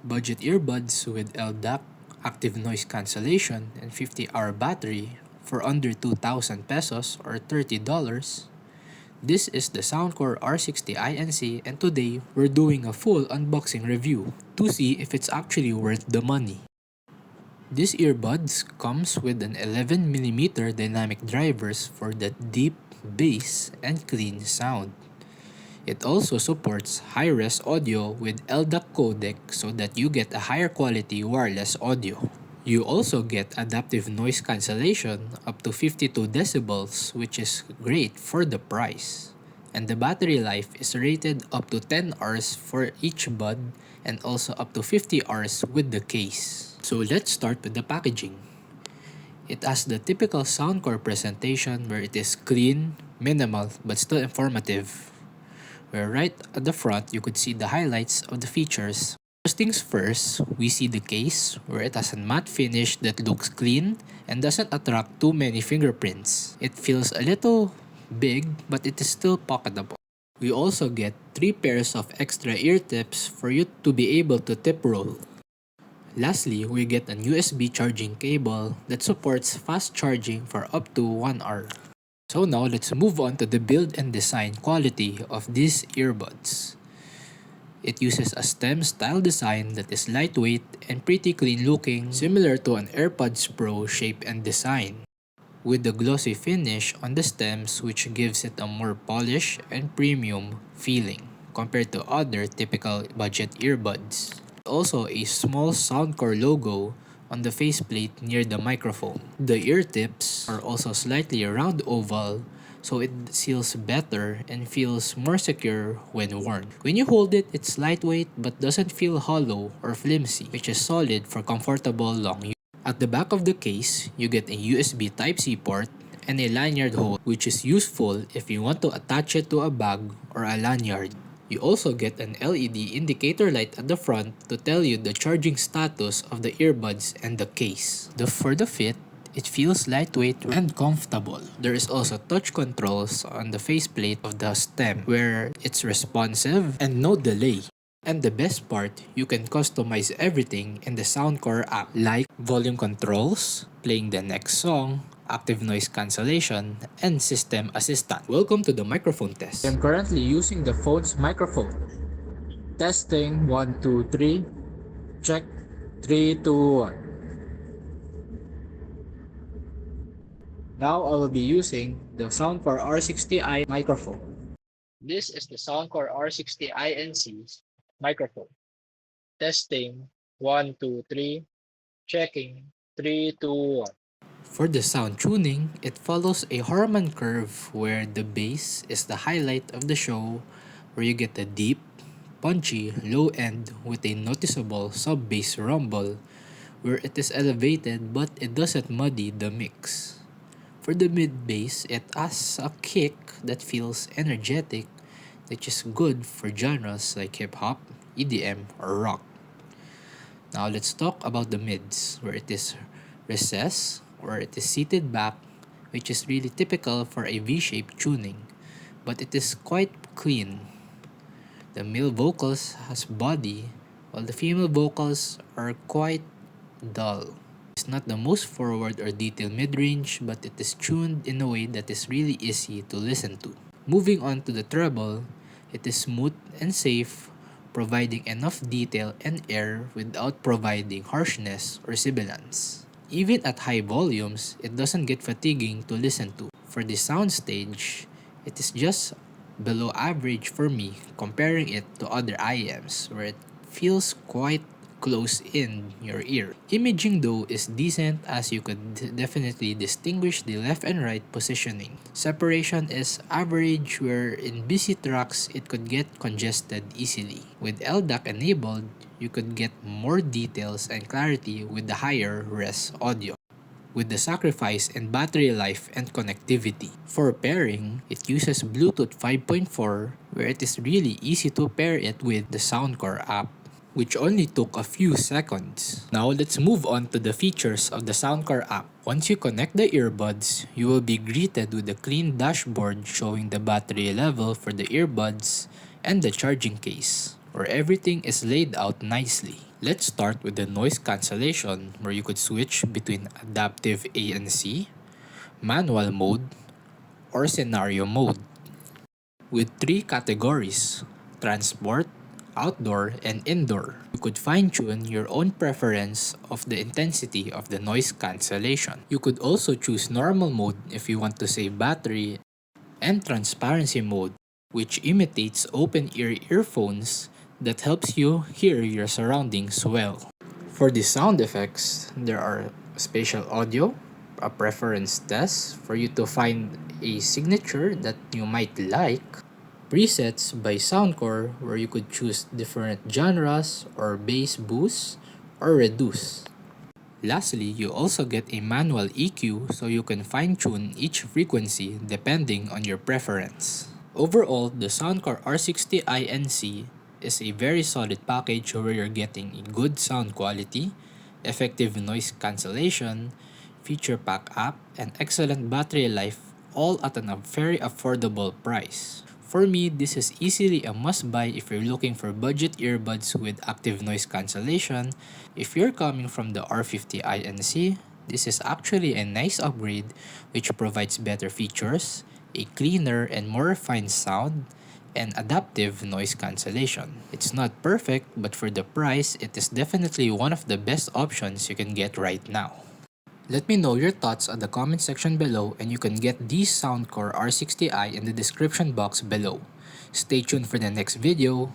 Budget earbuds with LDAC, active noise cancellation, and 50-hour battery for under 2,000 pesos or $30. This is the Soundcore r60i NC, and today we're doing a full unboxing review to see if it's actually worth the money. This earbuds comes with an 11mm dynamic drivers for that deep bass and clean sound. It also supports high-res audio with LDAC codec so that you get a higher quality wireless audio. You also get adaptive noise cancellation up to 52 decibels, which is great for the price. And the battery life is rated up to 10 hours for each bud and also up to 50 hours with the case. So let's start with the packaging. It has the typical Soundcore presentation where it is clean, minimal, but still informative. Where right at the front you could see the highlights of the features. First things first, we see the case where it has a matte finish that looks clean and doesn't attract too many fingerprints. It feels a little big but it is still pocketable. We also get 3 pairs of extra ear tips for you to be able to tip roll. Lastly, we get an USB charging cable that supports fast charging for up to 1 hour. So now let's move on to the build and design quality of these earbuds. It uses a stem style design that is lightweight and pretty clean looking, similar to an AirPods Pro shape and design, with the glossy finish on the stems which gives it a more polished and premium feeling compared to other typical budget earbuds. Also a small Soundcore logo on the faceplate near the microphone. The ear tips are also slightly round oval, so it seals better and feels more secure when worn. When you hold it, it's lightweight but doesn't feel hollow or flimsy, which is solid for comfortable long use. At the back of the case, you get a USB Type-C port and a lanyard hole, which is useful if you want to attach it to a bag or a lanyard. You also get an LED indicator light at the front to tell you the charging status of the earbuds and the case. For the fit, it feels lightweight and comfortable. There is also touch controls on the faceplate of the stem where it's responsive and no delay. And the best part, you can customize everything in the Soundcore app like volume controls, playing the next song, active noise cancellation, and system assistant. Welcome to the microphone test. I'm currently using the phone's microphone. Testing 1, 2, 3. Check 3, 2, 1. Now I will be using the Soundcore r60i microphone. This is the Soundcore r60i NC microphone. Testing 1, 2, 3. Checking 3, 2, 1. For the sound tuning, it follows a Harman curve where the bass is the highlight of the show, where you get a deep, punchy low end with a noticeable sub-bass rumble, where it is elevated but it doesn't muddy the mix. For the mid-bass, it has a kick that feels energetic, which is good for genres like hip-hop, EDM, or rock. Now let's talk about the mids, where it is recessed, or it is seated back, which is really typical for a V-shaped tuning, but it is quite clean. The male vocals has body, while the female vocals are quite dull. It's not the most forward or detailed mid-range, but it is tuned in a way that is really easy to listen to. Moving on to the treble, it is smooth and safe, providing enough detail and air without providing harshness or sibilance. Even at high volumes, it doesn't get fatiguing to listen to. For the soundstage, it is just below average for me comparing it to other IEMs where it feels quite close in your ear. Imaging though is decent as you could definitely distinguish the left and right positioning. Separation is average where in busy tracks it could get congested easily. With LDAC enabled, you could get more details and clarity with the higher res audio, with the sacrifice in battery life and connectivity. For pairing, it uses Bluetooth 5.4 where it is really easy to pair it with the Soundcore app, which only took a few seconds. Now let's move on to the features of the Soundcore app. Once you connect the earbuds, you will be greeted with a clean dashboard showing the battery level for the earbuds and the charging case. where everything is laid out nicely. Let's start with the noise cancellation, where you could switch between adaptive ANC, manual mode, or scenario mode. With three categories: transport, outdoor, and indoor. You could fine-tune your own preference of the intensity of the noise cancellation. You could also choose normal mode if you want to save battery, and transparency mode, which imitates open-ear earphones that helps you hear your surroundings well. For the sound effects, there are spatial audio, a preference test for you to find a signature that you might like, presets by Soundcore where you could choose different genres or bass boost or reduce. Lastly, you also get a manual EQ so you can fine-tune each frequency depending on your preference. Overall, the Soundcore r60i NC is a very solid package where you're getting a good sound quality, effective noise cancellation, feature pack app, and excellent battery life, all at a very affordable price. For me, this is easily a must-buy if you're looking for budget earbuds with active noise cancellation. If you're coming from the R50i NC, this is actually a nice upgrade which provides better features, a cleaner and more refined sound, and adaptive noise cancellation. It's not perfect, but for the price, it is definitely one of the best options you can get right now. Let me know your thoughts on the comment section below, and you can get these Soundcore R60i in the description box below. Stay tuned for the next video.